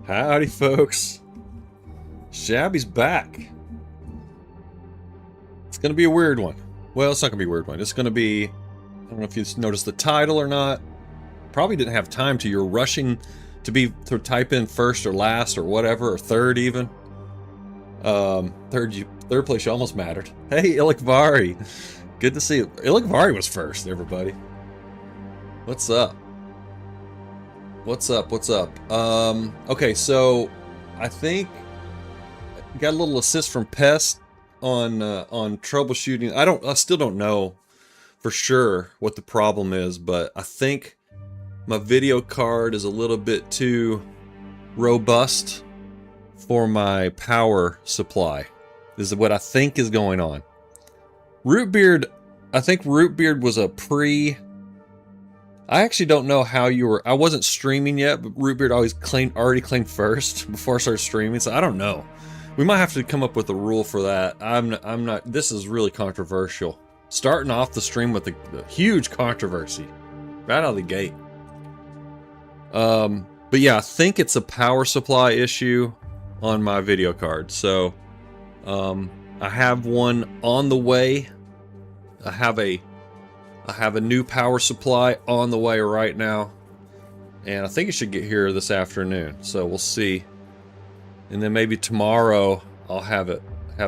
Howdy, folks. Shabby's back. It's gonna be a weird one. Well, it's not gonna be a weird one. It's gonna be... I don't know if you noticed the title or not. Probably didn't have time to. You're rushing to type in first or last or whatever, or third even. Third place you almost mattered. Hey, Ilikvari. Good to see you. Ilikvari was first, everybody. What's up? What's up? What's up? Okay, so I think I got a little assist from Pest on troubleshooting. I still don't know for sure what the problem is, but I think my video card is a little bit too robust for my power supply. This is what I think is going on. Rootbeard, I think Rootbeard was a pre... I actually don't know how you were... I wasn't streaming yet, but Rootbeard already claimed first before I started streaming, so I don't know. We might have to come up with a rule for that. I'm not... This is really controversial. Starting off the stream with a huge controversy. Right out of the gate. But yeah, I think it's a power supply issue on my video card. So, I have one on the way. I have a new power supply on the way right now, and I think it should get here this afternoon. So we'll see, and then maybe tomorrow I'll have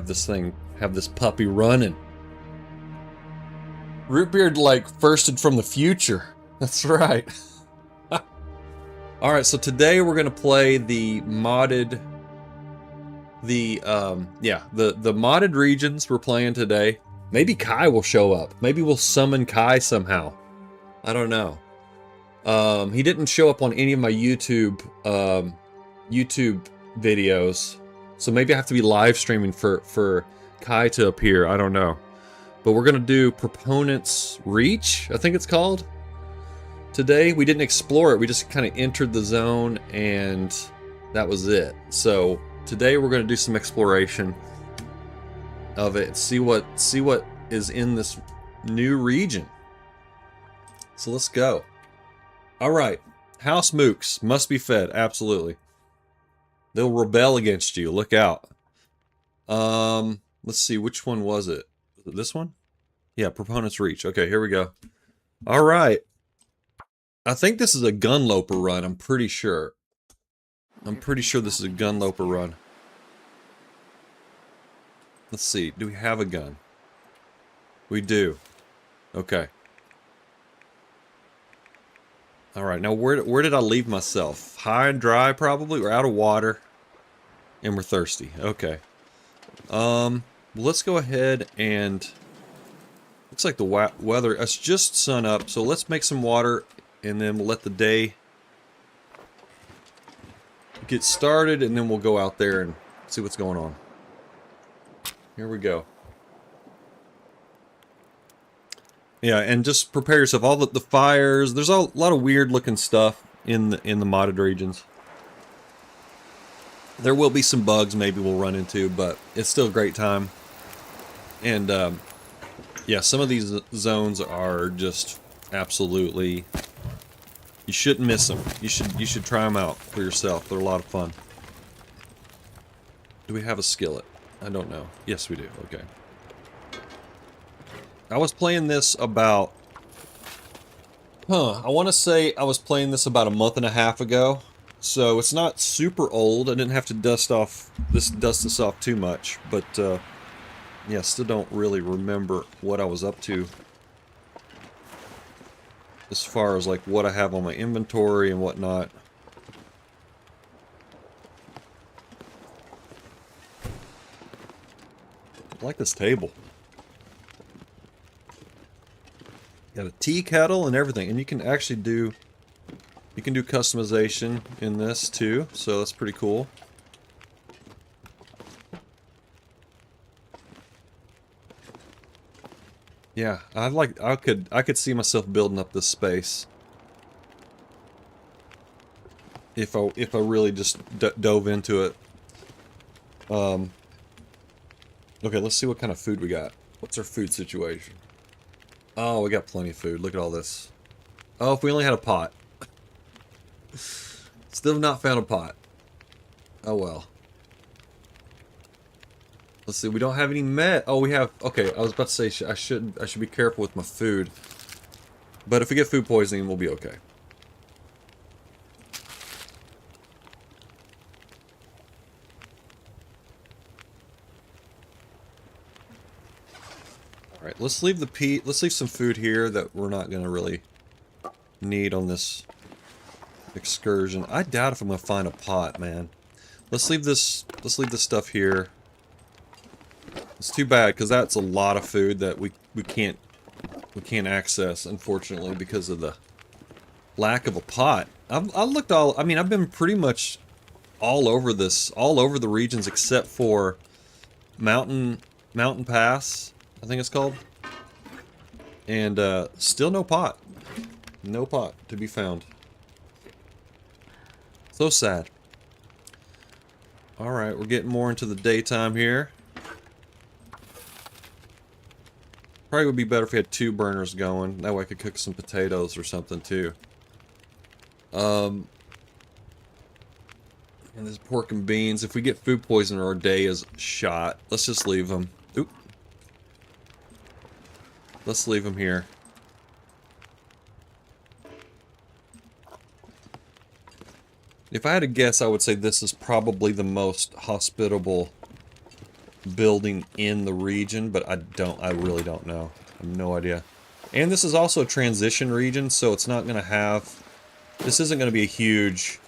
this puppy running. Rootbeard like firsted from the future. That's right. All right, so today we're gonna play the modded, the modded regions we're playing today. Maybe Kai will show up. Maybe we'll summon Kai somehow. I don't know. He didn't show up on any of my YouTube videos, so maybe I have to be live streaming for Kai to appear. I don't know. But we're gonna do Proponents Reach, I think it's called. Today we didn't explore it. We just kind of entered the zone, and that was it. So today we're gonna do some exploration of it, see what is in this new region. So let's go. All right, house mooks must be fed. Absolutely, they'll rebel against you. Look out. Let's see, which one was it? Was it this one? Yeah, Proponents Reach. Okay, here we go. All right, I think this is a gunloper run. I'm pretty sure this is a gunloper run. Let's see, do we have a gun? We do. Okay. Alright, now where did I leave myself? High and dry, probably? We're out of water. And we're thirsty. Okay. Well, let's go ahead and... Looks like the weather... It's just sun up, so let's make some water, and then we'll let the day get started, and then we'll go out there and see what's going on. Here we go. Yeah, and just prepare yourself. All the fires. There's a lot of weird looking stuff in the modded regions. There will be some bugs maybe we'll run into, but it's still a great time. And yeah, some of these zones are just absolutely... You shouldn't miss them. You should try them out for yourself. They're a lot of fun. Do we have a skillet? I don't know. Yes, we do. Okay. I was playing this about... I want to say I was playing this about a month and a half ago. So it's not super old. I didn't have to dust this off too much. But, yeah, still don't really remember what I was up to. As far as, like, what I have on my inventory and whatnot. I like this table. Got a tea kettle and everything, and you can actually do customization in this too, so that's pretty cool. Yeah, I could see myself building up this space if I really just dove into it. Okay, let's see what kind of food we got. What's our food situation? Oh, we got plenty of food. Look at all this. Oh, if we only had a pot. Still have not found a pot. Oh well. Let's see, we don't have any oh, we have, okay, I was about to say I should be careful with my food. But if we get food poisoning, we'll be okay. Alright, let's leave let's leave some food here that we're not gonna really need on this excursion. I doubt if I'm gonna find a pot, man. Let's leave this stuff here. It's too bad, because that's a lot of food that we can't access, unfortunately, because of the lack of a pot. I mean, I've been pretty much all over the regions except for Mountain Pass, I think it's called. And still no pot. No pot to be found. So sad. Alright, we're getting more into the daytime here. Probably would be better if we had 2 burners going. That way I could cook some potatoes or something too. And there's pork and beans. If we get food poisoning, our day is shot. Let's just leave them. Oop. Let's leave them here. If I had to guess, I would say this is probably the most hospitable building in the region, but I really don't know. I have no idea. And this is also a transition region, so it's not going to have, this isn't going to be a huge,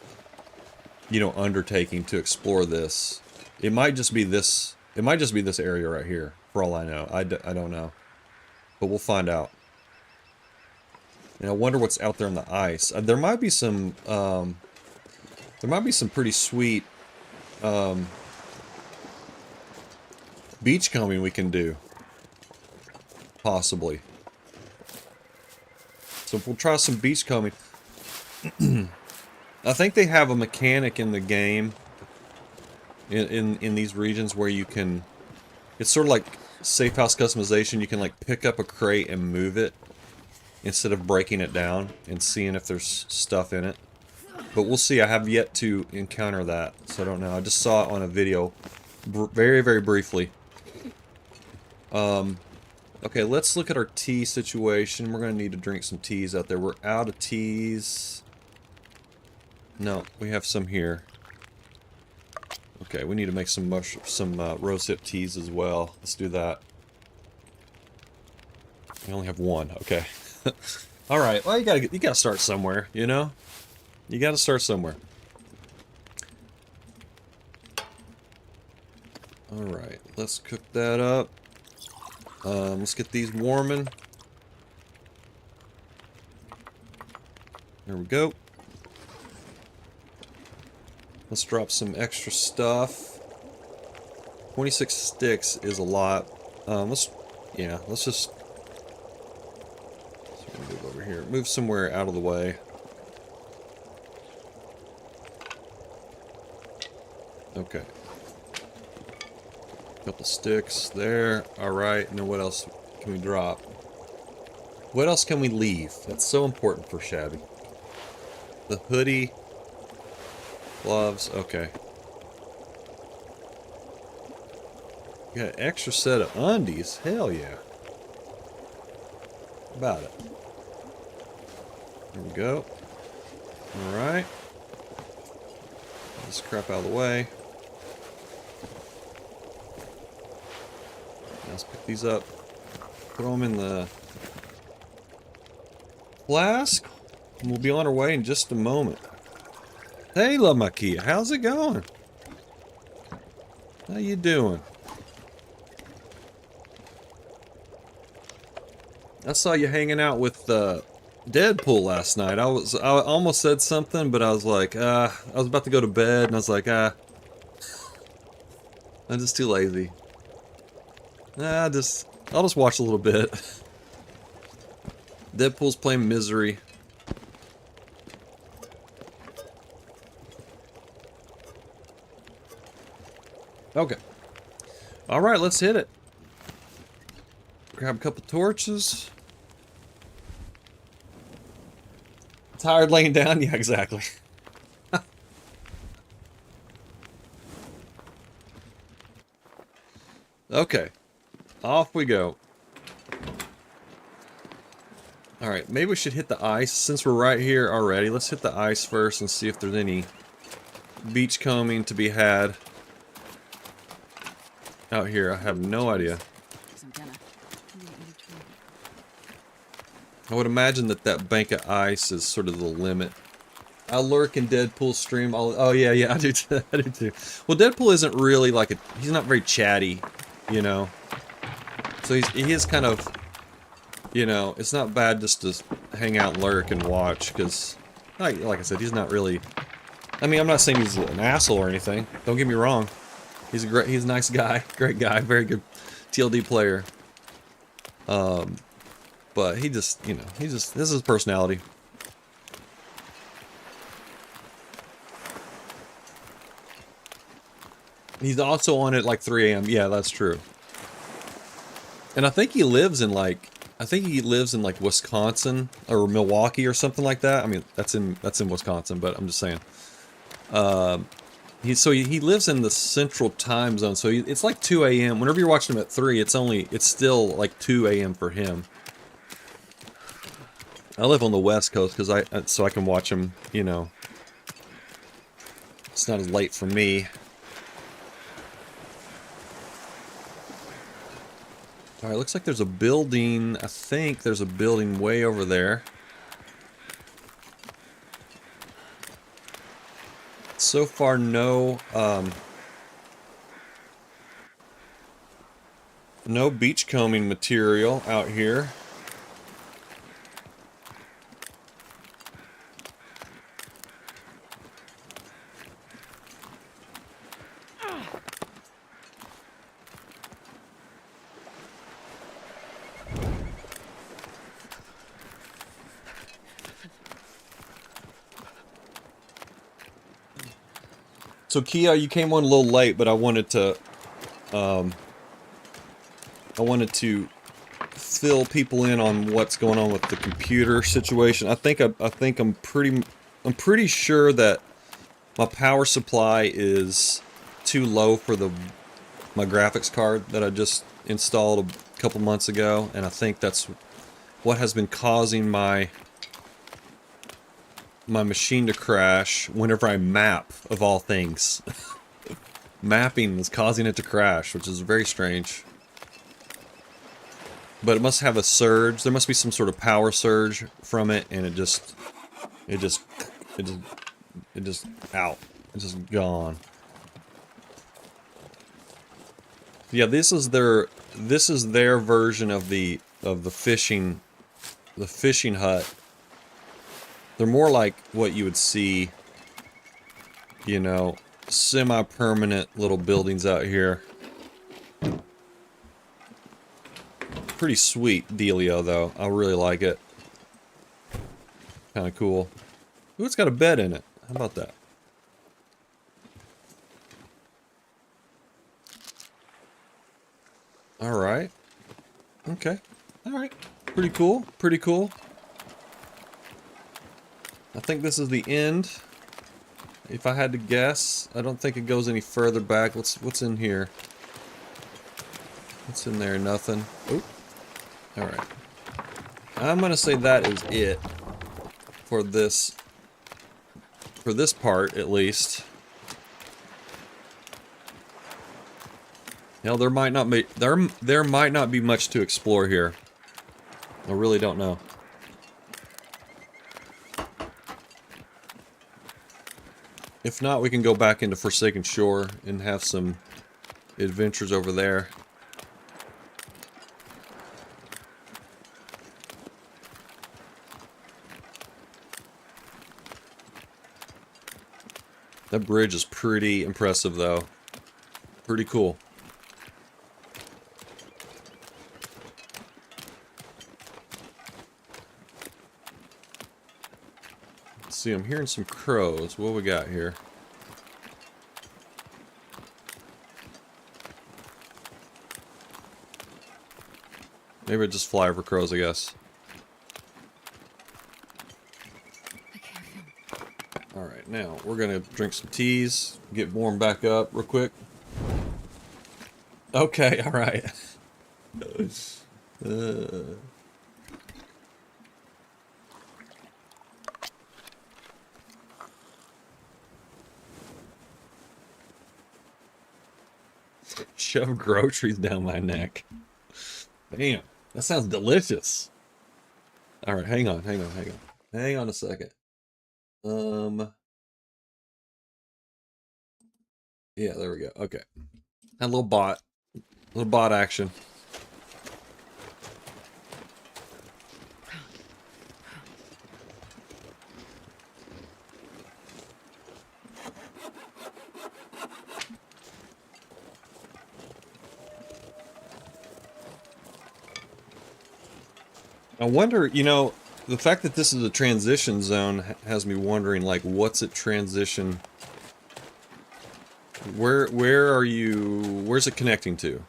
you know, undertaking to explore this. It might just be this, area right here, for all I know. I don't know. But we'll find out. And I wonder what's out there on the ice. There might be some pretty sweet, beachcombing we can do. Possibly. So we'll try some beachcombing. I think they have a mechanic in the game in these regions where you can, it's sort of like safe house customization. You can like pick up a crate and move it instead of breaking it down and seeing if there's stuff in it. But we'll see. I have yet to encounter that, so I don't know. I just saw it on a video very, very briefly. Okay, let's look at our tea situation. We're going to need to drink some teas out there. We're out of teas. No, we have some here. Okay, we need to make some rosehip teas as well. Let's do that. We only have one. Okay. All right. Well, you gotta start somewhere, you know? You gotta start somewhere. All right, let's cook that up. Let's get these warming. There we go. Let's drop some extra stuff. 26 sticks is a lot. Let's just move over here. Move somewhere out of the way. Okay. Couple sticks there. Alright, and then what else can we drop? What else can we leave? That's so important for Shabby. The hoodie. Gloves. Okay. Got an extra set of undies. Hell yeah. How about it? There we go. Alright. This crap out of the way. Let's pick these up. Put them in the flask. And we'll be on our way in just a moment. Hey, La Maquia, how's it going? How you doing? I saw you hanging out with Deadpool last night. I almost said something, but I was like, I was about to go to bed, and I was like, I'm just too lazy. I'll just watch a little bit. Deadpool's playing Misery. Okay. Alright, let's hit it. Grab a couple torches. Tired laying down? Yeah, exactly. Okay. Off we go. Alright, maybe we should hit the ice. Since we're right here already, let's hit the ice first and see if there's any beachcombing to be had out here. I have no idea. I would imagine that that bank of ice is sort of the limit. I lurk in Deadpool's stream. Oh yeah, I do too. I do too. Well, Deadpool isn't really like he's not very chatty, you know. So he is kind of, you know, it's not bad just to hang out and lurk and watch, because, like I said, he's not really... I mean, I'm not saying he's an asshole or anything. Don't get me wrong. He's a nice guy. Great guy. Very good TLD player. But he just, you know, this is his personality. He's also on at like 3 a.m. Yeah, that's true. And I think he lives in like Wisconsin or Milwaukee or something like that. I mean, that's in Wisconsin, but I'm just saying. He lives in the central time zone, so it's like 2 a.m. Whenever you're watching him at 3, it's still like 2 a.m. for him. I live on the West Coast so I can watch him, you know. It's not as late for me. Alright, looks like there's a building. I think there's a building way over there. So far, no beachcombing material out here. So Kia, you came on a little late, but I wanted to fill people in on what's going on with the computer situation. I'm pretty sure that my power supply is too low for my graphics card that I just installed a couple months ago, and I think that's what has been causing my machine to crash whenever I map, of all things. Mapping is causing it to crash, which is very strange. But it must have a surge. There must be some sort of power surge from it, and it just out. It's just gone. Yeah, this is their version of the fishing hut. They're more like what you would see, you know, semi-permanent little buildings out here. Pretty sweet dealio, though. I really like it. Kind of cool. Ooh, it's got a bed in it. How about that? Alright. Okay. Alright. Pretty cool. Pretty cool. I think this is the end. If I had to guess, I don't think it goes any further back. What's in here? What's in there? Nothing. Oh. Alright. I'm gonna say that is it for this part, at least. Hell, there might not be much to explore here. I really don't know. If not, we can go back into Forsaken Shore and have some adventures over there. That bridge is pretty impressive, though. Pretty cool. Let's see, I'm hearing some crows. What we got here? Maybe I just fly over crows, I guess. Alright, now we're gonna drink some teas, get warmed back up real quick. Okay, all right. uh, shove groceries down my neck. Damn, that sounds delicious. All right, hang on, hang on, hang on. Hang on a second. Yeah, there we go. Okay. A little bot action. I wonder, you know, the fact that this is a transition zone has me wondering, like, what's it transition? Where's it connecting to?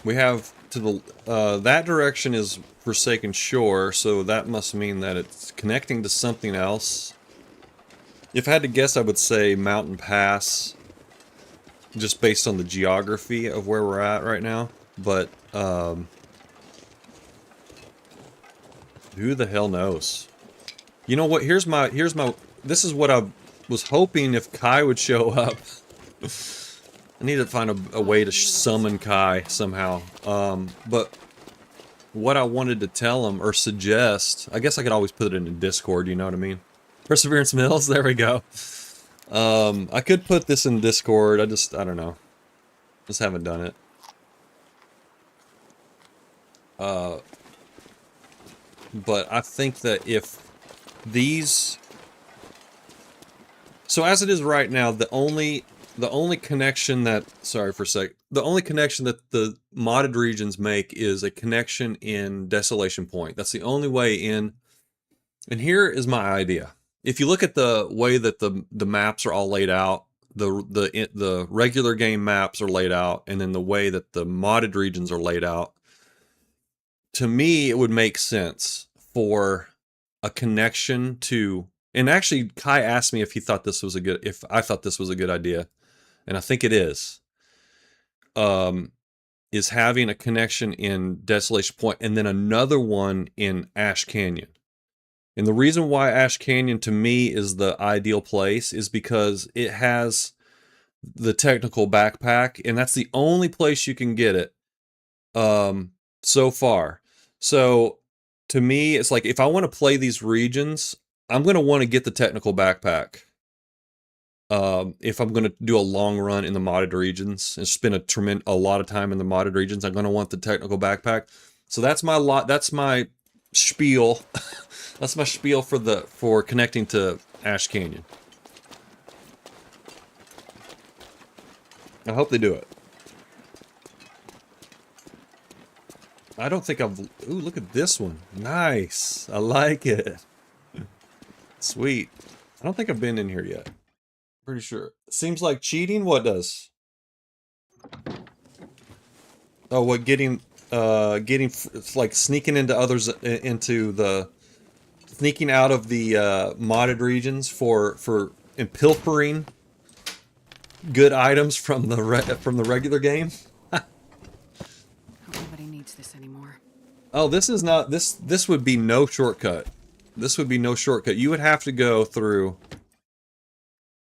We have to the, that direction is Forsaken Shore, so that must mean that it's connecting to something else. If I had to guess, I would say Mountain Pass, just based on the geography of where we're at right now, but, who the hell knows? You know what, here's my, this is what I was hoping if Kai would show up. I need to find a way to summon Kai somehow. But what I wanted to tell him, or suggest, I guess I could always put it in Discord, you know what I mean? Perseverance Mills, there we go. I could put this in Discord, I don't know. Just haven't done it. But I think that if these... So as it is right now, the only connection that... Sorry for a sec. The only connection that the modded regions make is a connection in Desolation Point. That's the only way in. And here is my idea. If you look at the way that the maps are all laid out, the regular game maps are laid out, and then the way that the modded regions are laid out, to me, it would make sense for a connection to... And actually, Kai asked me if he thought this was a good... If I thought this was a good idea. And I think it is. Is having a connection in Desolation Point and then another one in Ash Canyon. And the reason why Ash Canyon to me is the ideal place is because it has the technical backpack, and that's the only place you can get it so far. So to me, it's like if I want to play these regions, I'm going to want to get the technical backpack. If I'm going to do a long run in the modded regions and spend a lot of time in the modded regions, I'm going to want the technical backpack. So that's my spiel. That's my spiel for connecting to Ash Canyon. I hope they do it. I don't think I've... Ooh, look at this one. Nice. I like it. Sweet. I don't think I've been in here yet. Pretty sure. Seems like cheating? What does? Oh, what, getting, like, sneaking into others, sneaking out of the, modded regions and pilfering good items from the regular game? Nobody needs this anymore. Oh, this is not, this would be no shortcut. This would be no shortcut. You would have to go through...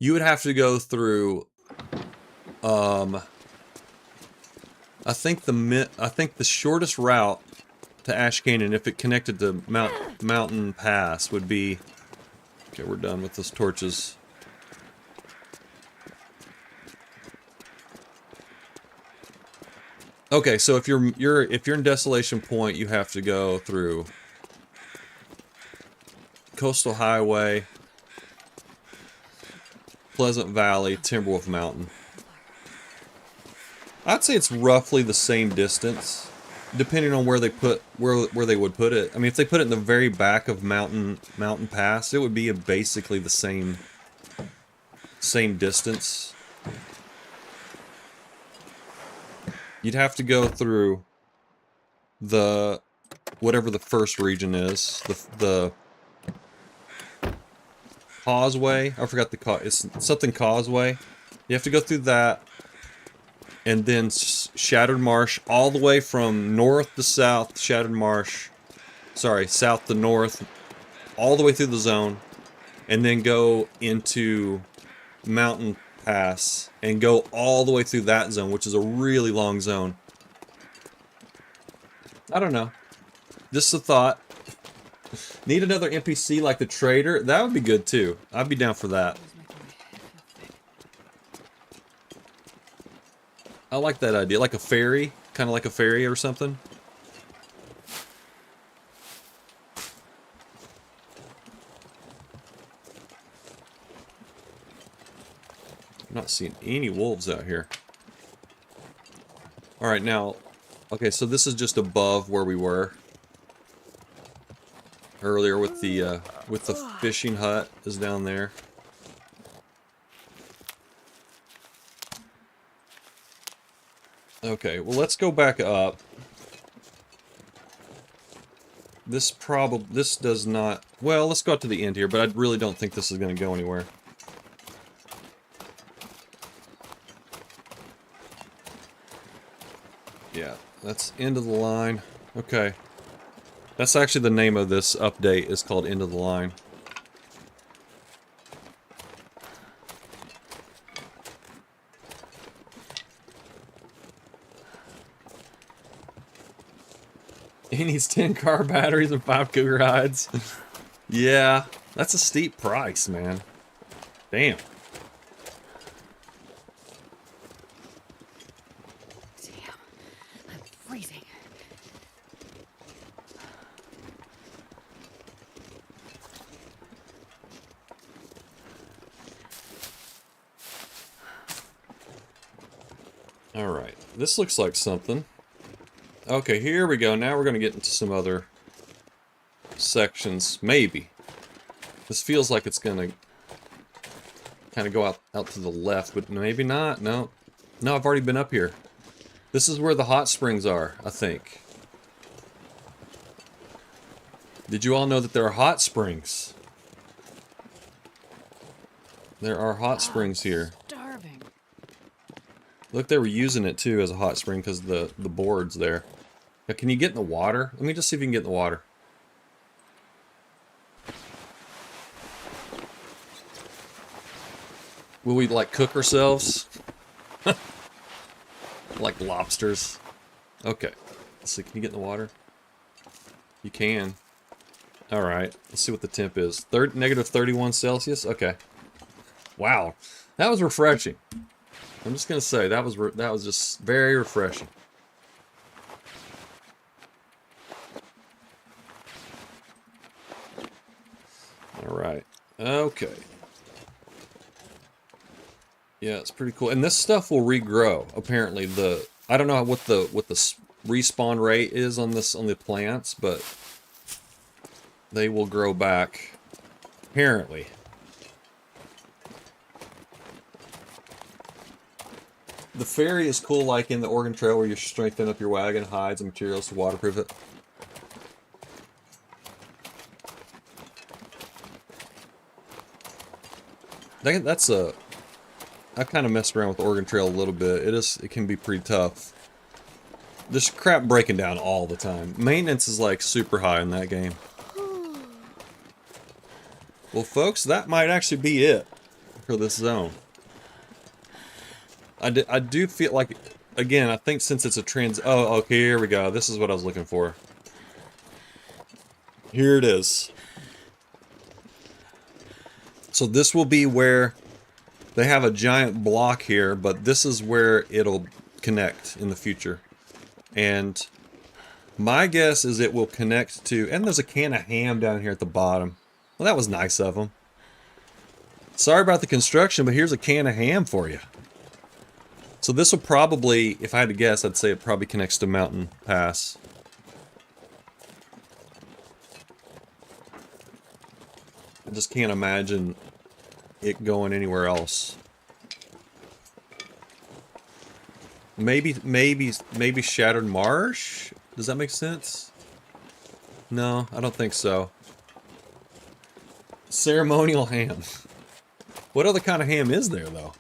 I think the shortest route to Ash Canyon, if it connected to Mountain Pass, would be... Okay, we're done with those torches. Okay, so if you're in Desolation Point, you have to go through Coastal Highway, Pleasant Valley, Timberwolf Mountain. I'd say it's roughly the same distance, depending on where they would put it. I mean, if they put it in the very back of Mountain Pass, it would be basically the same distance. You'd have to go through whatever the first region is, the Causeway. I forgot it's something Causeway. You have to go through that. and then Shattered Marsh, all the way from north to south, Shattered Marsh, sorry, south to north, all the way through the zone, and then go into Mountain Pass, and go all the way through that zone, which is a really long zone. I don't know. Just a thought. Need another NPC like the trader? That would be good too. I'd be down for that. I like that idea. Like a ferry? Kind of like a ferry or something? I'm not seeing any wolves out here. Alright, now... Okay, so this is just above where we were. Earlier with the fishing hut is down there. Okay, well let's go back up. This does not... Well, let's go up to the end here, but I really don't think this is going to go anywhere. Yeah, that's end of the line. Okay. That's actually the name of this update, is called End of the Line. He needs 10 car batteries and 5 cougar hides. Yeah, that's a steep price, man. Damn. Damn, I'm freezing. Alright, this looks like something. Okay, here we go. Now we're going to get into some other sections. Maybe. This feels like it's going to kind of go out to the left, but maybe not. No. No, I've already been up here. This is where the hot springs are, I think. Did you all know that there are hot springs? There are hot springs here. Starving. Look, they were using it too as a hot spring because the board's there. Now, can you get in the water? Let me just see if you can get in the water. Will we, like, cook ourselves? Like lobsters. Okay. Let's see, can you get in the water? You can. Alright, let's see what the temp is. Negative 31 Celsius? Okay. Wow. That was refreshing. I'm just gonna say, that was just very refreshing. Alright. Okay. Yeah, it's pretty cool. And this stuff will regrow, apparently. I don't know what the respawn rate is on the plants, but they will grow back, apparently. The ferry is cool, like in the Oregon Trail, where you strengthen up your wagon, hides, and materials to waterproof it. I kind of messed around with the Oregon Trail a little bit. It can be pretty tough. There's crap breaking down all the time. Maintenance is like super high in that game. Well, folks, that might actually be it for this zone. I do feel like, again, I think since it's a oh, okay, here we go. This is what I was looking for. Here it is. So this will be where they have a giant block here, but this is where it'll connect in the future. And my guess is it will connect to, and there's a can of ham down here at the bottom. Well, that was nice of them. Sorry about the construction, but here's a can of ham for you. So this will probably, if I had to guess, I'd say it probably connects to Mountain Pass. I just can't imagine it going anywhere else. Maybe Shattered Marsh? Does that make sense? No, I don't think so. Ceremonial ham. What other kind of ham is there, though?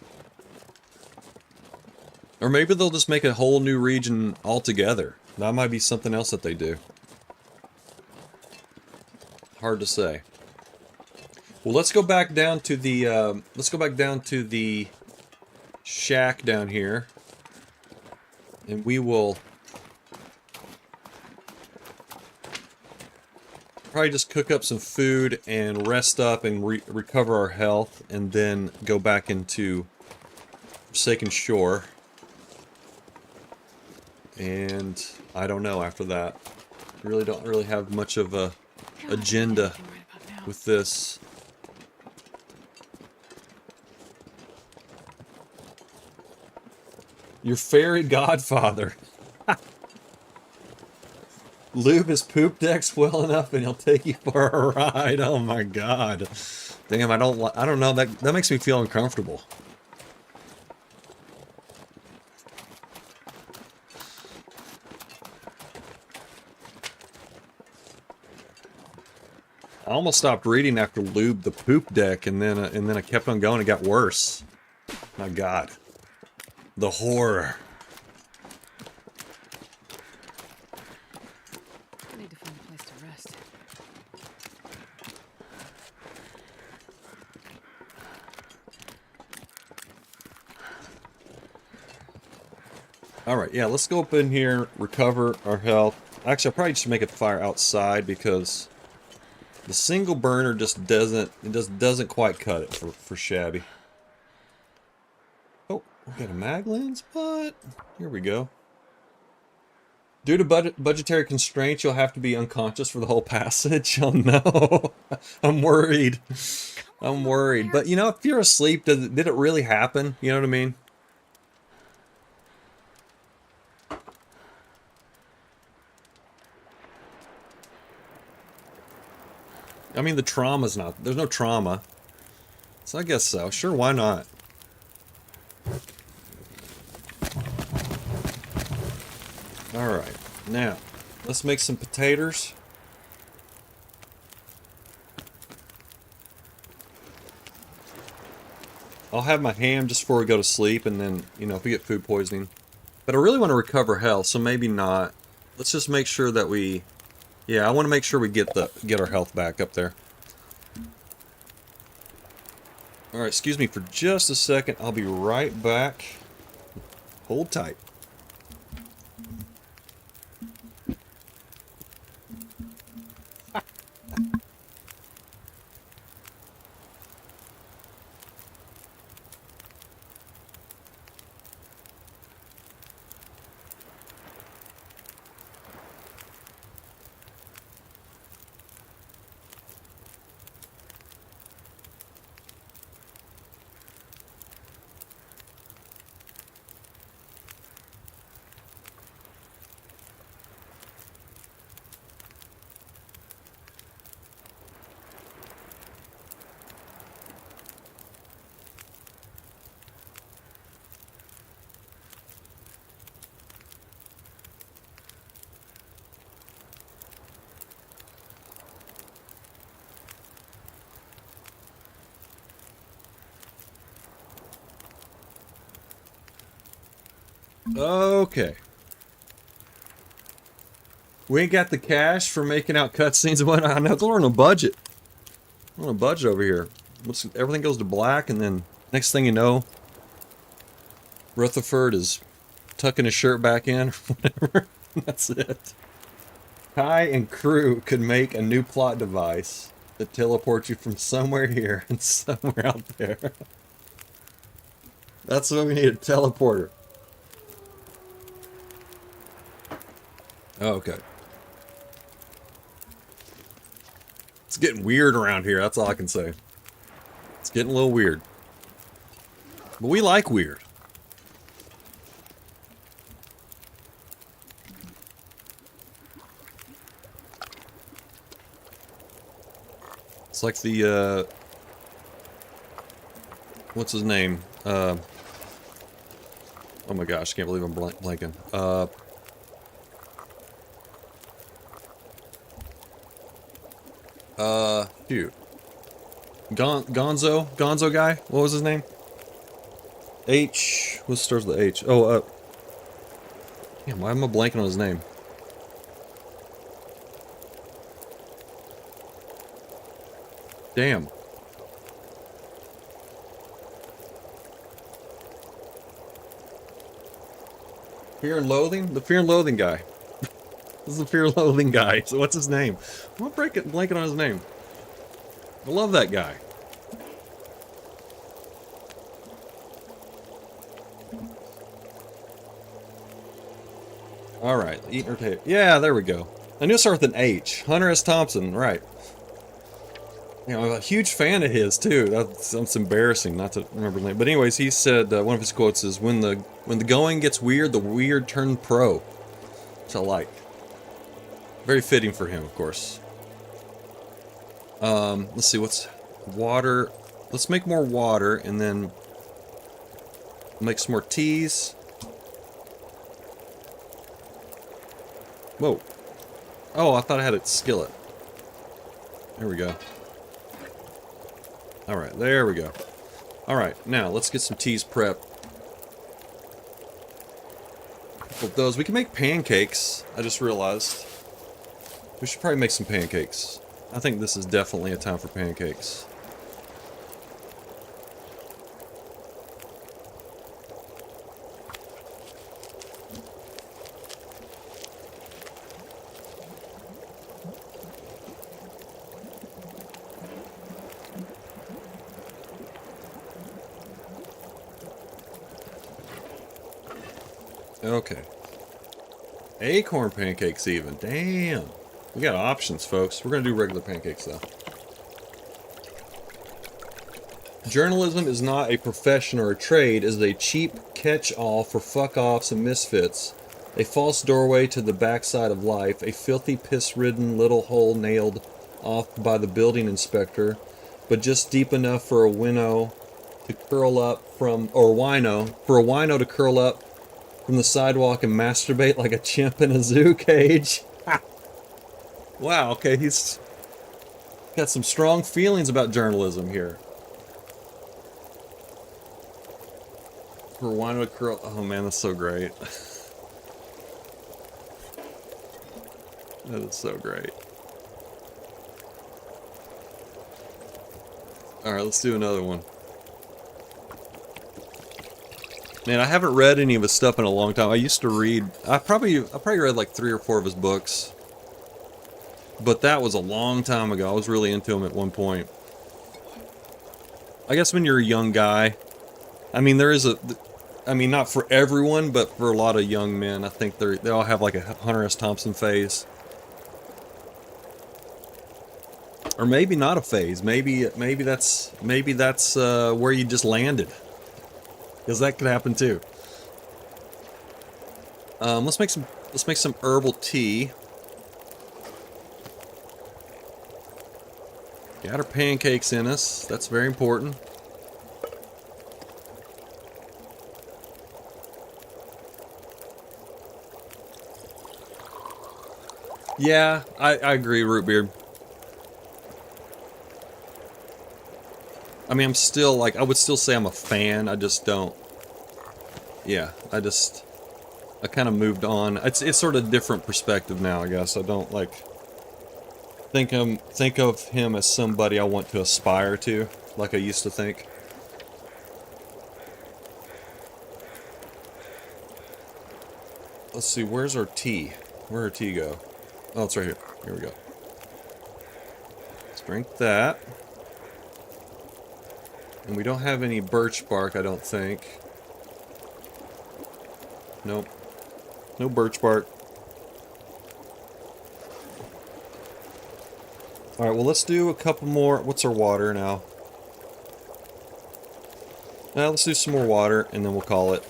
Or maybe they'll just make a whole new region altogether. That might be something else that they do. Hard to say. Well, let's go back down to the shack down here, and we will probably just cook up some food and rest up and recover our health, and then go back into Forsaken Shore. And I don't know after that. Really don't really have much of a agenda with this. Your fairy godfather. Lube his poop decks well enough and he'll take you for a ride. Oh my god. Damn, I don't know, that makes me feel uncomfortable. I almost stopped reading after Lube the poop deck, and then I kept on going. It got worse. My god. The horror. I need to find a place to rest. Alright, yeah, let's go up in here, recover our health. Actually, I probably should make a fire outside because the single burner just doesn't quite cut it for Shabby. Oh, we got a mag lens, but here we go. Due to budgetary constraints, you'll have to be unconscious for the whole passage. Oh no, I'm worried. I'm worried. But you know, if you're asleep, did it really happen? You know what I mean? I mean, the trauma's not... There's no trauma. So I guess so. Sure, why not? Alright. Now, let's make some potatoes. I'll have my ham just before we go to sleep, and then, you know, if we get food poisoning. But I really want to recover health, so maybe not. Let's just make sure that we... Yeah, I want to make sure we get our health back up there. Alright, excuse me for just a second. I'll be right back. Hold tight. Okay. We ain't got the cash for making out cutscenes and whatnot. I know, we're on a budget. We're on a budget over here. Everything goes to black, and then next thing you know, Rutherford is tucking his shirt back in, or whatever. That's it. Kai and crew could make a new plot device that teleports you from somewhere here and somewhere out there. That's what we need, a teleporter. Oh, okay. It's getting weird around here, that's all I can say. It's getting a little weird. But we like weird. It's like the, what's his name? Oh my gosh, I can't believe I'm blanking. Shoot. Gonzo guy? What was his name? H. What starts with H? Oh, damn, why am I blanking on his name? Damn. Fear and Loathing? The Fear and Loathing guy. This is the Fear and Loathing guy. So what's his name? I'm blanking on his name. I love that guy. Alright, eat or take. Yeah, there we go. I knew it started with an H. Hunter S. Thompson, right. You know, I'm a huge fan of his too. That's embarrassing not to remember the name. But anyways, he said one of his quotes is, "When the going gets weird, the weird turn pro," which I like. Very fitting for him, of course. Let's see what's water. Let's make more water and then make some more teas. Whoa! Oh, I thought I had a skillet. There we go. Alright, there we go. Alright, now let's get some teas prepped. With those, we can make pancakes. I just realized. We should probably make some pancakes. I think this is definitely a time for pancakes. Okay. Acorn pancakes even. Damn. We got options, folks. We're going to do regular pancakes, though. Journalism is not a profession or a trade. It is a cheap catch-all for fuck-offs and misfits. A false doorway to the backside of life. A filthy, piss-ridden little hole nailed off by the building inspector, but just deep enough for a winnow to curl up from... or wino. For a wino to curl up from the sidewalk and masturbate like a chimp in a zoo cage. Wow, okay, he's got some strong feelings about journalism here. For wino to curl... oh man, that's so great. That is so great. Alright, let's do another one. Man, I haven't read any of his stuff in a long time. I used to read... I probably read like 3 or 4 of his books. But that was a long time ago. I was really into him at one point. I guess when you're a young guy... I mean, there is a... I mean, not for everyone, but for a lot of young men, I think they all have like a Hunter S. Thompson phase. Or maybe not a phase. Maybe that's where you just landed. Because that could happen too. Let's make some herbal tea. Got our pancakes in us. That's very important. Yeah, I agree, Root Beard. I mean, I'm still, like, I would still say I'm a fan, I just don't... Yeah, I kind of moved on. It's sort of a different perspective now, I guess. I don't, like, think of him as somebody I want to aspire to, like I used to think. Let's see, where's our tea? Where'd our tea go? Oh, it's right here. Here we go. Let's drink that. And we don't have any birch bark, I don't think. Nope. No birch bark. Alright, well, let's do a couple more. What's our water now? Let's do some more water, and then we'll call it.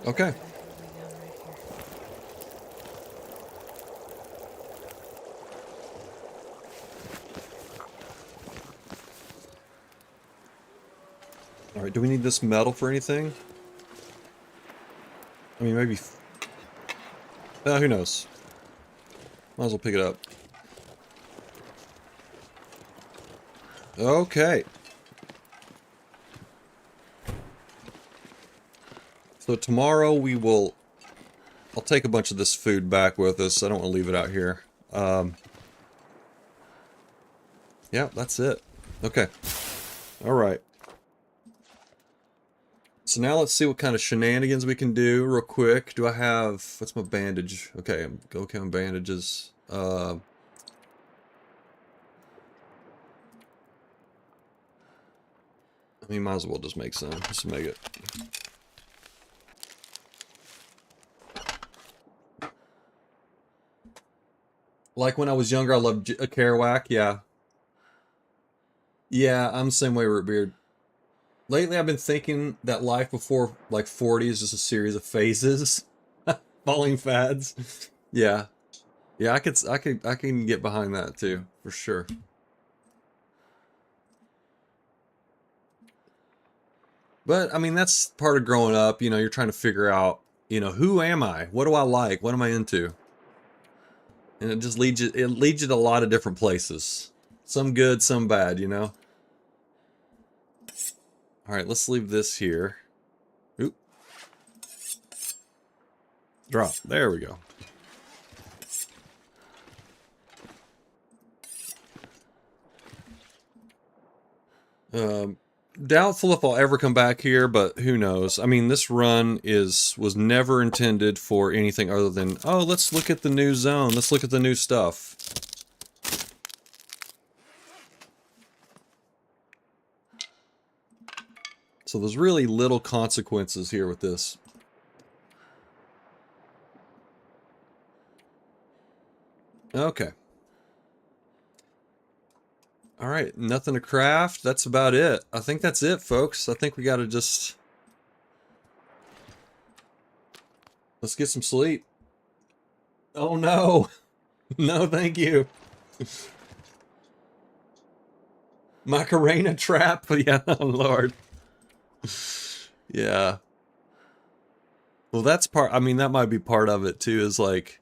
Okay. Alright, do we need this metal for anything? I mean, maybe... who knows? Might as well pick it up. Okay. So tomorrow we will... I'll take a bunch of this food back with us. I don't want to leave it out here. Yeah, that's it. Okay. Alright. So now let's see what kind of shenanigans we can do real quick. Do I have... What's my bandage? Okay, I'm okay on bandages. I mean, might as well just make some. Just make it. Like when I was younger, I loved a Kerouac, yeah. Yeah, I'm the same way, Rootbeard. Lately, I've been thinking that life before, like, 40 is just a series of phases. Falling fads. Yeah. Yeah, I can get behind that, too, for sure. But, I mean, that's part of growing up, you know, you're trying to figure out, you know, who am I? What do I like? What am I into? And it just leads you to a lot of different places. Some good, some bad, you know? Alright, let's leave this here. Oop. Drop. There we go. Doubtful if I'll ever come back here, but who knows? I mean, this run was never intended for anything other than, oh, let's look at the new zone. Let's look at the new stuff. So there's really little consequences here with this. Okay. Alright, nothing to craft. That's about it. I think that's it, folks. I think we gotta just... Let's get some sleep. Oh no! No, thank you. Macarena trap? Yeah, oh lord. Yeah. Well, that's part... I mean, that might be part of it, too, is like...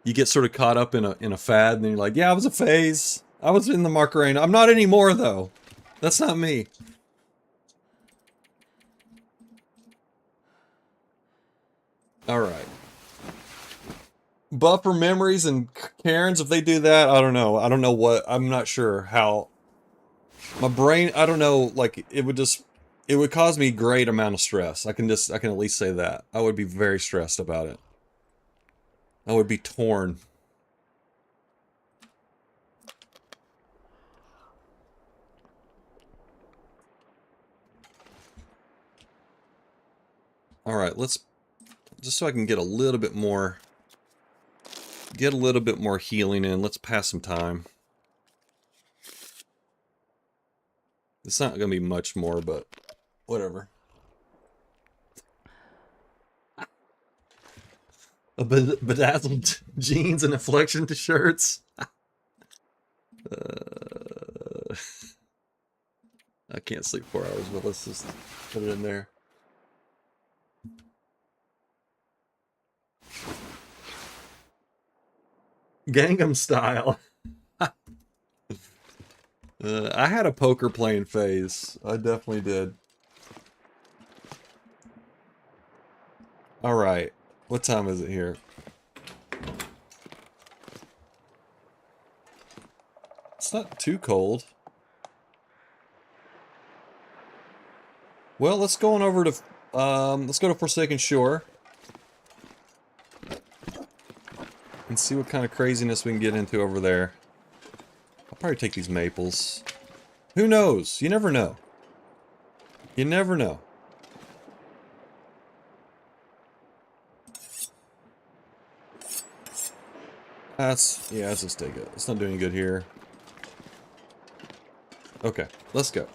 You get sort of caught up in a fad, and then you're like, yeah, it was a phase. I was in the Macarena. I'm not anymore, though. That's not me. Alright. Buffer memories and cairns, if they do that, I don't know. I don't know what... I'm not sure how... My brain, I don't know, like, it would cause me great amount of stress. I can at least say that. I would be very stressed about it. I would be torn. Alright, let's... Just so I can get a little bit more... Get a little bit more healing in. Let's pass some time. It's not going to be much more, but... Whatever. A bedazzled jeans and inflection to shirts. I can't sleep 4 hours, but let's just put it in there. Gangnam Style. I had a poker playing phase. I definitely did. Alright. What time is it here? It's not too cold. Well, let's go on over to... let's go to Forsaken Shore. And see what kind of craziness we can get into over there. I'll probably take these maples. Who knows? You never know. You never know. Yeah, let's just take it. It's not doing good here. Okay, let's go.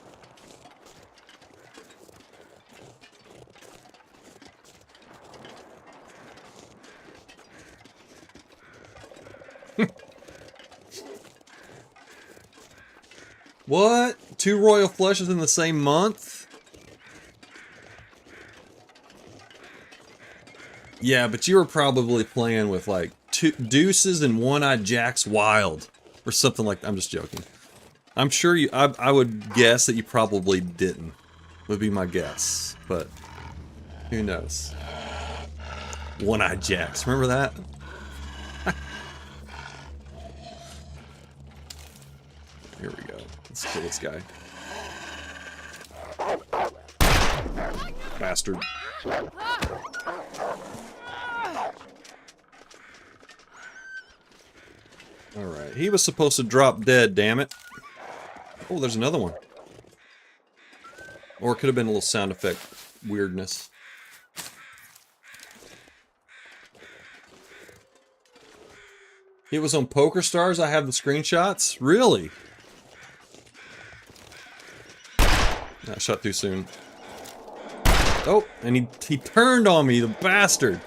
What? 2 royal flushes in the same month? Yeah, but you were probably playing with like two deuces and one-eyed jacks wild. Or something like that. I'm just joking. I'm sure you, I would guess that you probably didn't. Would be my guess. But who knows? One-eyed jacks. Remember that? Here we go. Let's kill this guy. Bastard. Alright, he was supposed to drop dead, damn it. Oh, there's another one. Or it could have been a little sound effect weirdness. It was on Poker Stars, I have the screenshots? Really? I shot too soon. Oh, and he turned on me, the bastard.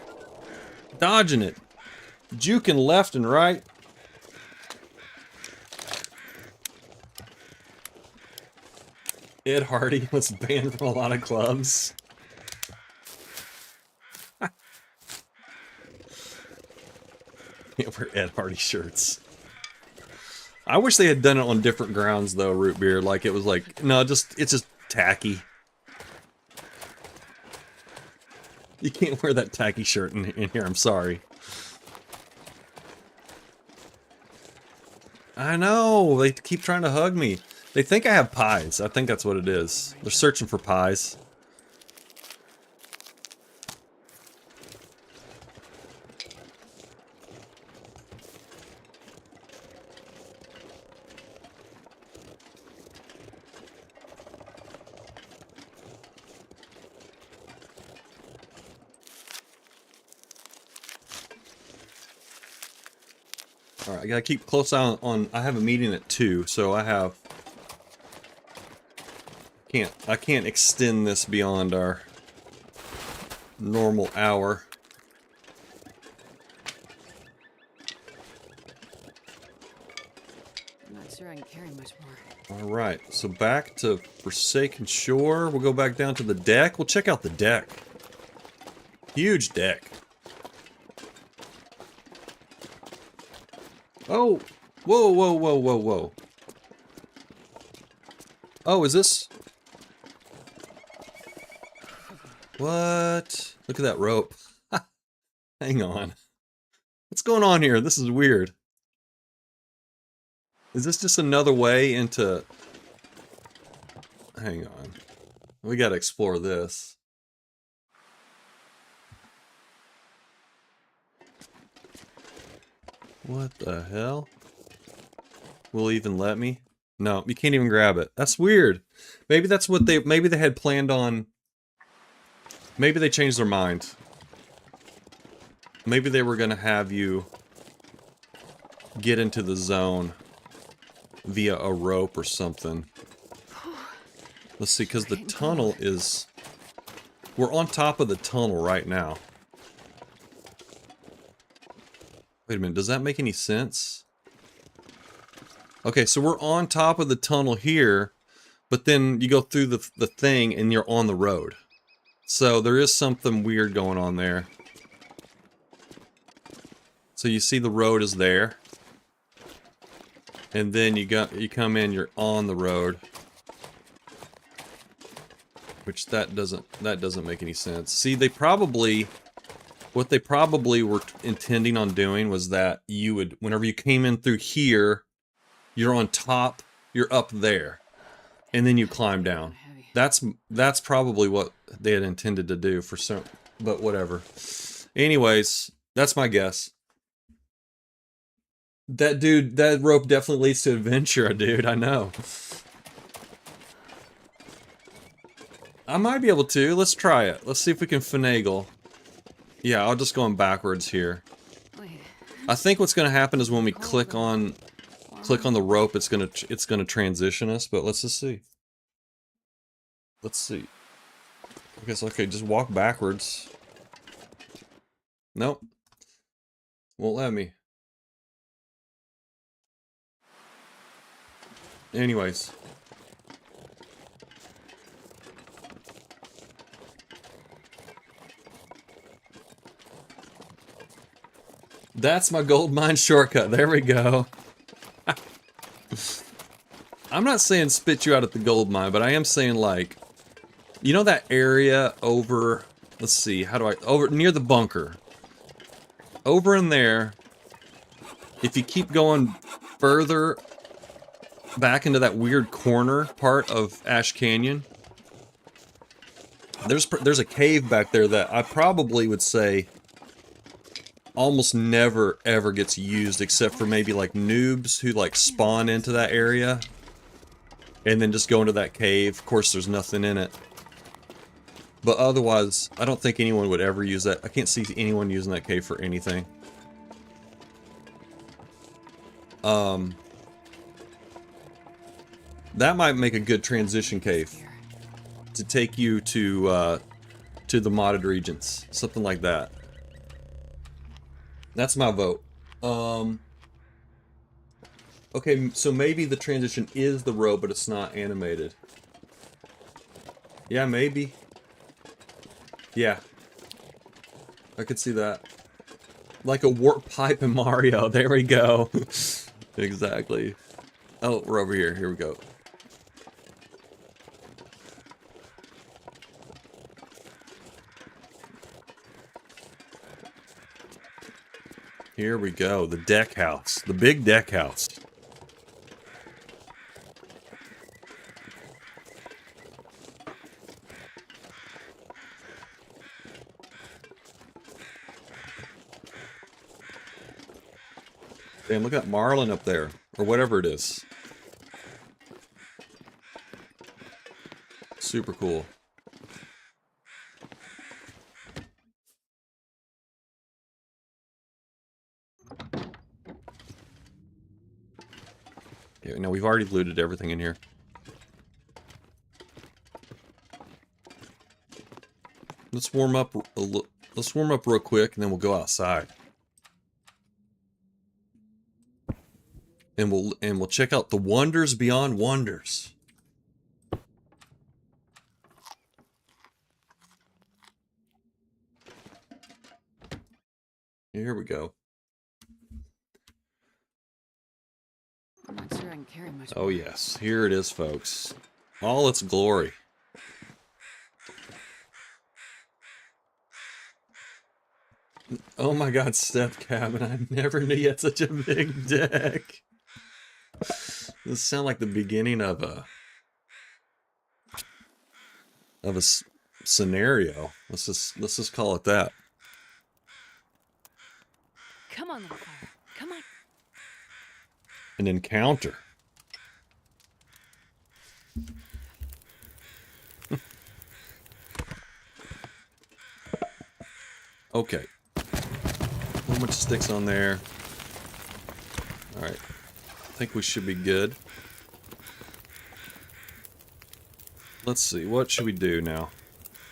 Dodging it. Juking left and right. Ed Hardy was banned from a lot of clubs. Can't wear Ed Hardy shirts. I wish they had done it on different grounds though, Root Beer. Like it was like, no, it's just tacky. You can't wear that tacky shirt in here, I'm sorry. I know, they keep trying to hug me. They think I have pies. I think that's what it is. They're searching for pies. Alright, I gotta keep close eye on I have a meeting at 2, so I have... I can't extend this beyond our normal hour. I'm not sure I can carry much more. Alright, so back to Forsaken Shore. We'll go back down to the deck. We'll check out the deck. Huge deck. Oh! Whoa, whoa, whoa, whoa, whoa. Oh, is this... What? Look at that rope. Hang on. What's going on here? This is weird. Is this just another way into... Hang on. We gotta explore this. What the hell? Will even let me? No, you can't even grab it. That's weird. Maybe that's what maybe they had planned on... Maybe they changed their mind. Maybe they were gonna have you get into the zone via a rope or something. Let's see, because the tunnel is... We're on top of the tunnel right now. Wait a minute, does that make any sense? Okay, so we're on top of the tunnel here, but then you go through the thing and you're on the road. So there is something weird going on there. So you see the road is there. And then you come in, you're on the road. Which that doesn't make any sense. See, what they probably were intending on doing was that you would, whenever you came in through here, you're on top, you're up there, and then you climb down. That's probably what they had intended to do for some, but whatever. Anyways, that's my guess. That rope definitely leads to adventure, dude, I know. I might be able to. Let's try it. Let's see if we can finagle. Yeah, I'll just go on backwards here. I think what's gonna happen is when we click on the rope, it's gonna transition us, but let's just see. Let's see. I guess, okay, just walk backwards. Nope. Won't let me. Anyways. That's my gold mine shortcut. There we go. I'm not saying spit you out at the gold mine, but I am saying, like, you know that area over, let's see, how do I, over near the bunker. Over in there, if you keep going further back into that weird corner part of Ash Canyon, there's a cave back there that I probably would say almost never ever gets used, except for maybe like noobs who like spawn into that area and then just go into that cave. Of course there's nothing in it, but otherwise I don't think anyone would ever use that. I can't see anyone using that cave for anything. That might make a good transition cave to take you to the modded regions, something like that. That's my vote. Okay, so maybe the transition is the road, but it's not animated. Yeah, maybe. Yeah. I could see that. Like a warp pipe in Mario. There we go. Exactly. Oh, we're over here. Here we go. Here we go. The deck house. The big deck house. Damn, look at that marlin up there. Or whatever it is. Super cool. Okay, now we've already looted everything in here. Let's warm up let's warm up real quick and then we'll go outside. And we'll check out the wonders beyond wonders. Here we go. I'm not sure I can carry much Oh more. yes, here it is, folks. All its glory. Oh my god, step cabin. I never knew you had such a big deck. This sounds like the beginning of a scenario. Let's just call it that. Come on, little fire. Come on. An encounter. Okay. A whole bunch of sticks on there. Alright. I think we should be good. Let's see, what should we do now?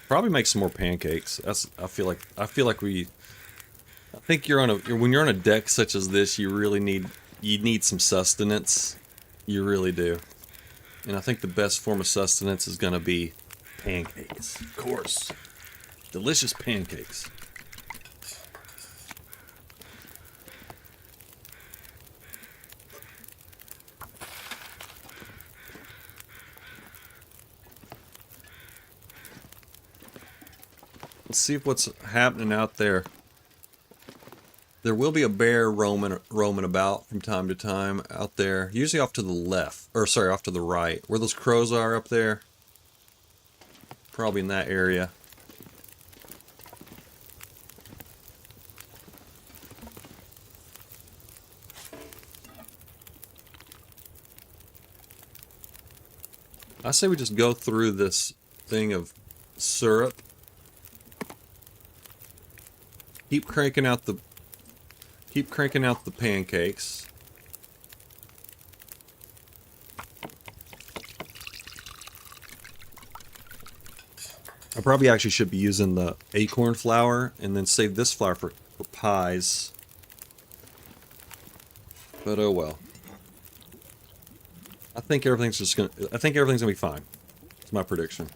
Probably make some more pancakes. I feel like I think when you're on a deck such as this, you really need some sustenance. You really do. And I think the best form of sustenance is gonna be pancakes. Of course. Delicious pancakes. Let's see what's happening out there. There will be a bear roaming about from time to time out there. Usually off to the left, or sorry, off to the right. Where those crows are up there. Probably in that area. I say we just go through this thing of syrup. Keep cranking out the pancakes. I probably actually should be using the acorn flour and then save this flour for pies. But oh well. I think everything's gonna be fine. It's my prediction.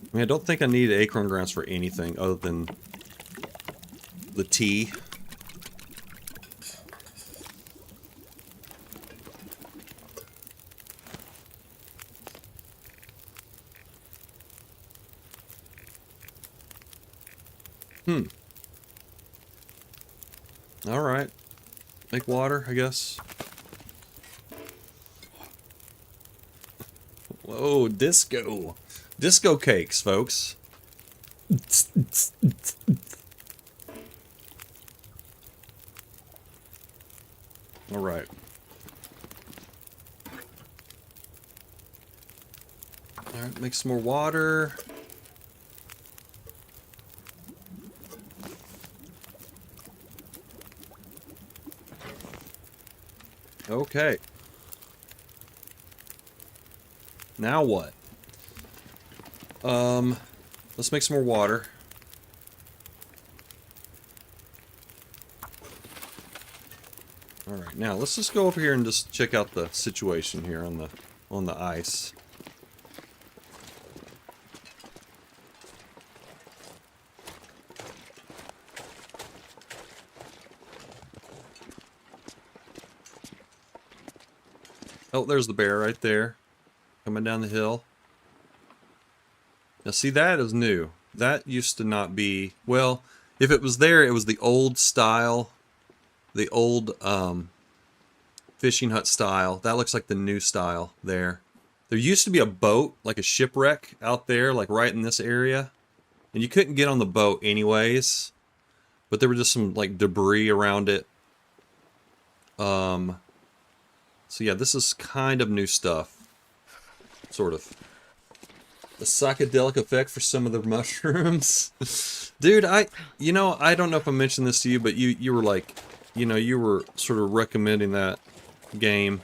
I mean, I don't think I need acorn grounds for anything other than the tea. Alright. Make water, I guess. Whoa, disco. Disco cakes, folks. Alright. Alright, make some more water. Okay. Now what? Let's make some more water. Alright, now let's just go over here and just check out the situation here on the ice. Oh, there's the bear right there. Coming down the hill. Now see, that is new. That used to not be... Well, if it was there, it was the old style. The old fishing hut style. That looks like the new style there. There used to be a boat, like a shipwreck out there, like right in this area. And you couldn't get on the boat anyways. But there was just some like debris around it. So yeah, this is kind of new stuff. Sort of. The psychedelic effect for some of the mushrooms. Dude, I don't know if I mentioned this to you, but you were like, you were sort of recommending that game.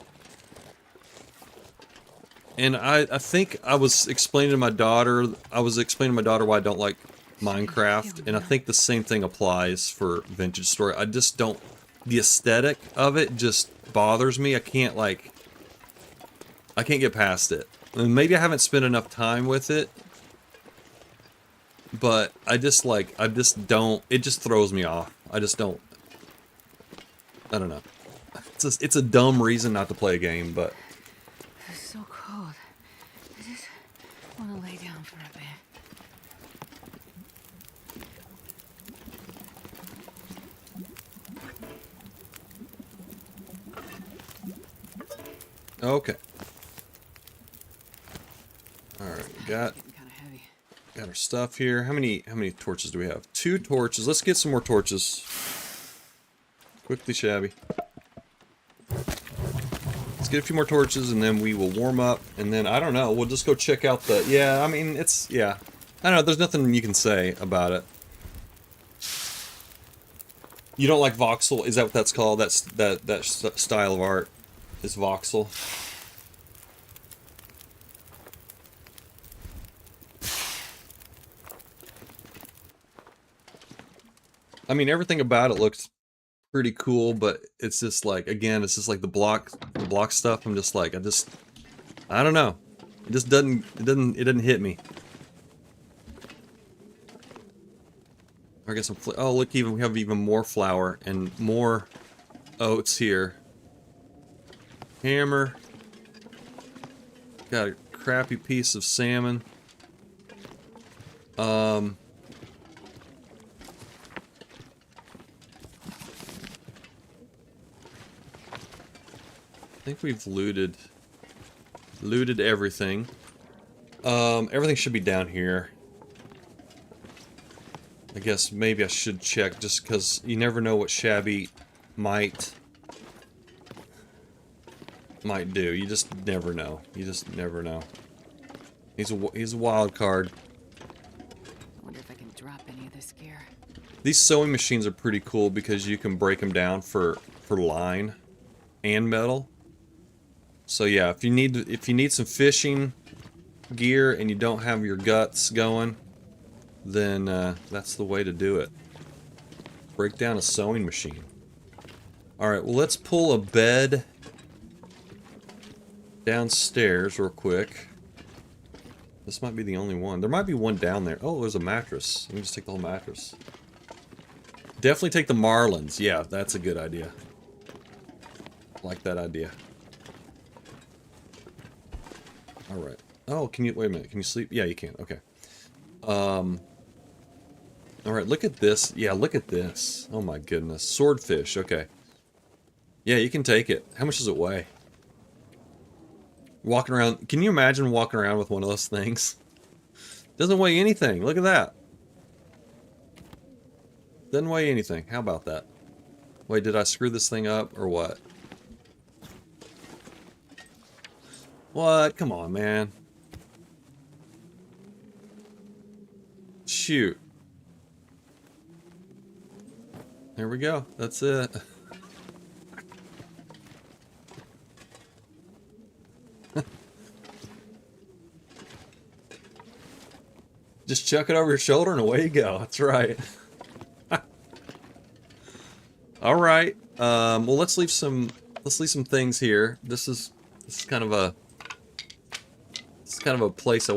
And I think I was explaining to my daughter, why I don't like Minecraft, and I think the same thing applies for Vintage Story. I just don't, the aesthetic of it just bothers me. I can't get past it. And maybe I haven't spent enough time with it, but I just don't, it just throws me off. I don't know. It's a dumb reason not to play a game, but... It's so cold. I just want to lay down for a bit. Okay. Alright, got our stuff here. How many torches do we have? 2 torches. Let's get some more torches. Quickly, Shabby. Let's get a few more torches and then we will warm up, and then I don't know, we'll just go check out the... Yeah, I mean, it's... Yeah. I don't know, there's nothing you can say about it. You don't like voxel? Is that what that's called? That style of art is voxel. I mean, everything about it looks pretty cool, but it's just like, again, it's just like the block stuff. I'm just like, I don't know. It just doesn't hit me. I guess oh, look, we have even more flour and more oats here. Hammer. Got a crappy piece of salmon. I think we've looted everything. Everything should be down here. I guess maybe I should check, just because you never know what Shabby might do. You just never know. You just never know. He's a wild card. I wonder if I can drop any of this gear. These sewing machines are pretty cool because you can break them down for line and metal. So yeah, if you need some fishing gear and you don't have your guts going, then that's the way to do it. Break down a sewing machine. Alright, well, let's pull a bed downstairs real quick. This might be the only one. There might be one down there. Oh, there's a mattress. Let me just take the whole mattress. Definitely take the marlins. Yeah, that's a good idea. Like that idea. Alright. Oh, can you... Wait a minute. Can you sleep? Yeah, you can. Okay. Alright, look at this. Yeah, look at this. Oh my goodness. Swordfish. Okay. Yeah, you can take it. How much does it weigh? Walking around... Can you imagine walking around with one of those things? Doesn't weigh anything. Look at that. Doesn't weigh anything. How about that? Wait, did I screw this thing up or what? What? Come on, man. Shoot. There we go. That's it. Just chuck it over your shoulder and away you go. That's right. All right. Well, let's leave some things here. This is kind of a place I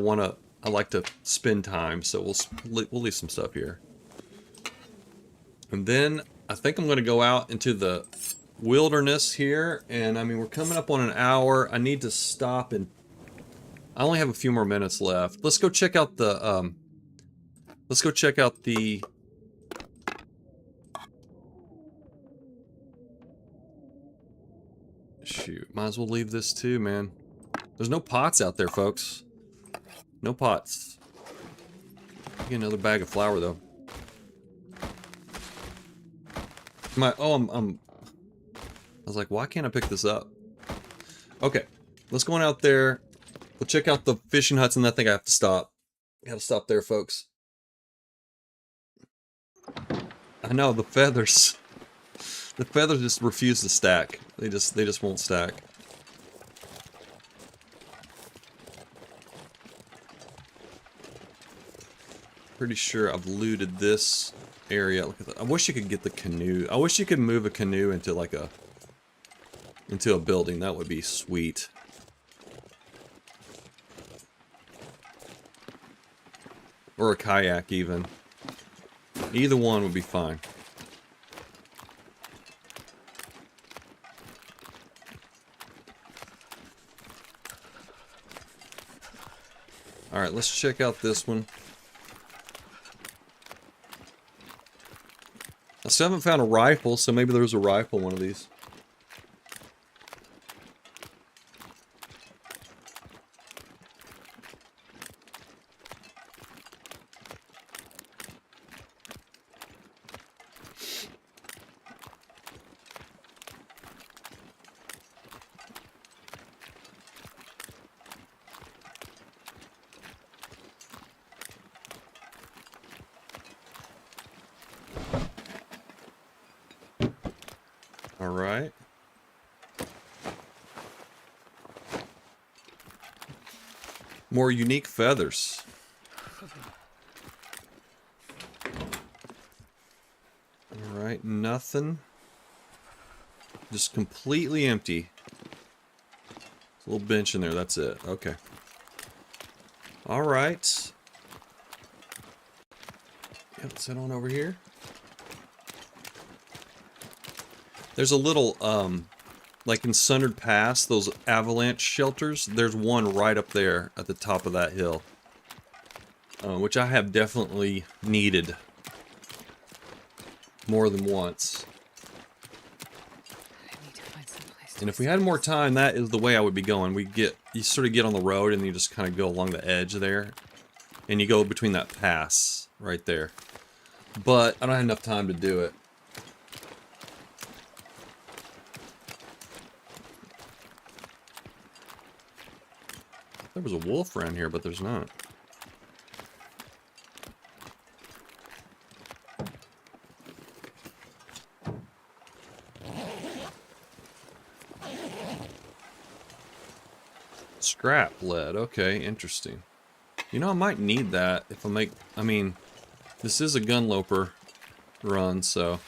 like to spend time. So we'll leave some stuff here. And then I think I'm going to go out into the wilderness here, and I mean we're coming up on an hour. I need to stop, and I only have a few more minutes left. Let's go check out the shoot, might as well leave this too, man. There's no pots out there, folks. No pots. Get another bag of flour though. I was like, why can't I pick this up? Okay, let's go on out there. We'll check out the fishing huts, and I think I have to stop. I gotta stop there, folks. I know, the feathers. The feathers just refuse to stack. They just won't stack. Pretty sure I've looted this area. Look at that. I wish you could get the canoe. I wish you could move a canoe into like into a building. That would be sweet. Or a kayak even. Either one would be fine. Alright, let's check out this one. I still haven't found a rifle, so maybe there's a rifle in one of these. Alright. More unique feathers. Alright, nothing. Just completely empty. A little bench in there, that's it. Okay. Alright. Yeah, let's head on over here. There's a little, like in Sundered Pass, those avalanche shelters. There's one right up there at the top of that hill. Which I have definitely needed. More than once. I need to find some place to And if we had more time, that is the way I would be going. You sort of get on the road and you just kind of go along the edge there. And you go between that pass right there. But I don't have enough time to do it. There was a wolf around here, but there's not. Scrap lead. Okay, interesting. You know, I might need that if I mean, this is a gunloper run, so...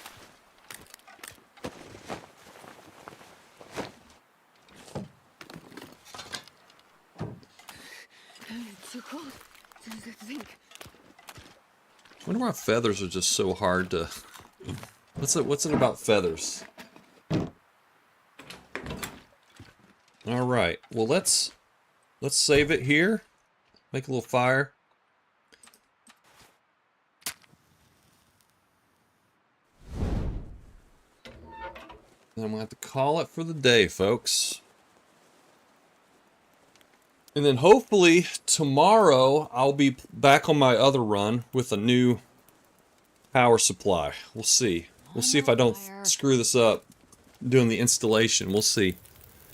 It's too cold to think. I wonder why feathers are just so hard to What's it about feathers? All right. Well, let's save it here. Make a little fire. And I'm gonna have to call it for the day, folks. And then hopefully tomorrow I'll be back on my other run with a new power supply. We'll see. We'll see if I don't screw this up doing the installation. We'll see.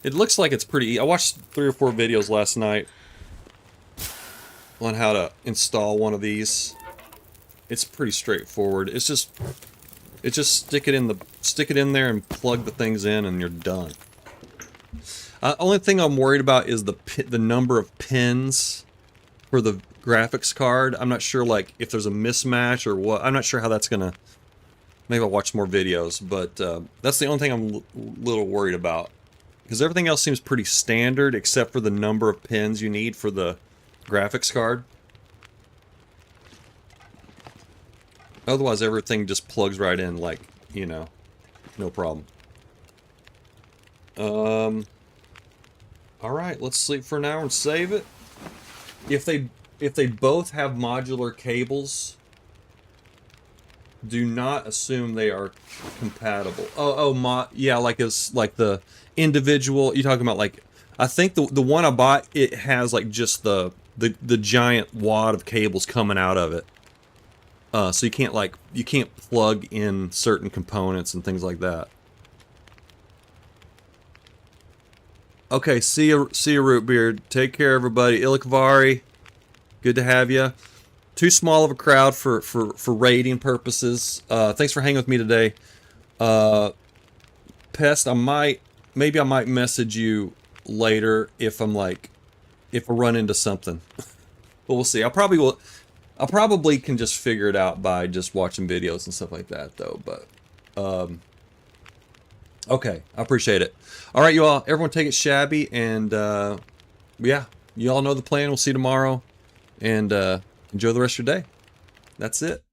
It looks like it's pretty. I watched 3 or 4 videos last night on how to install one of these. It's pretty straightforward. It's just stick it in there and plug the things in, and you're done. Only thing I'm worried about is the number of pins for the graphics card. I'm not sure, like, if there's a mismatch or what. I'm not sure how that's gonna. Maybe I'll watch more videos, but that's the only thing I'm a little worried about. Because everything else seems pretty standard, except for the number of pins you need for the graphics card. Otherwise, everything just plugs right in, like, you know, no problem. Alright, let's sleep for an hour and save it. If they both have modular cables, do not assume they are compatible. Yeah, like the individual. You're talking about, like, I think the one I bought, it has like just the giant wad of cables coming out of it. So you can't plug in certain components and things like that. Okay, see you, Rootbeard. Take care, everybody. Ilikvari, good to have you. Too small of a crowd for raiding purposes. Thanks for hanging with me today. Pest, maybe I might message you later if I run into something. But we'll see. I probably can just figure it out by just watching videos and stuff like that, though. But okay, I appreciate it. All right, you all. Everyone, take it shabby, and yeah, you all know the plan. We'll see you tomorrow, and enjoy the rest of your day. That's it.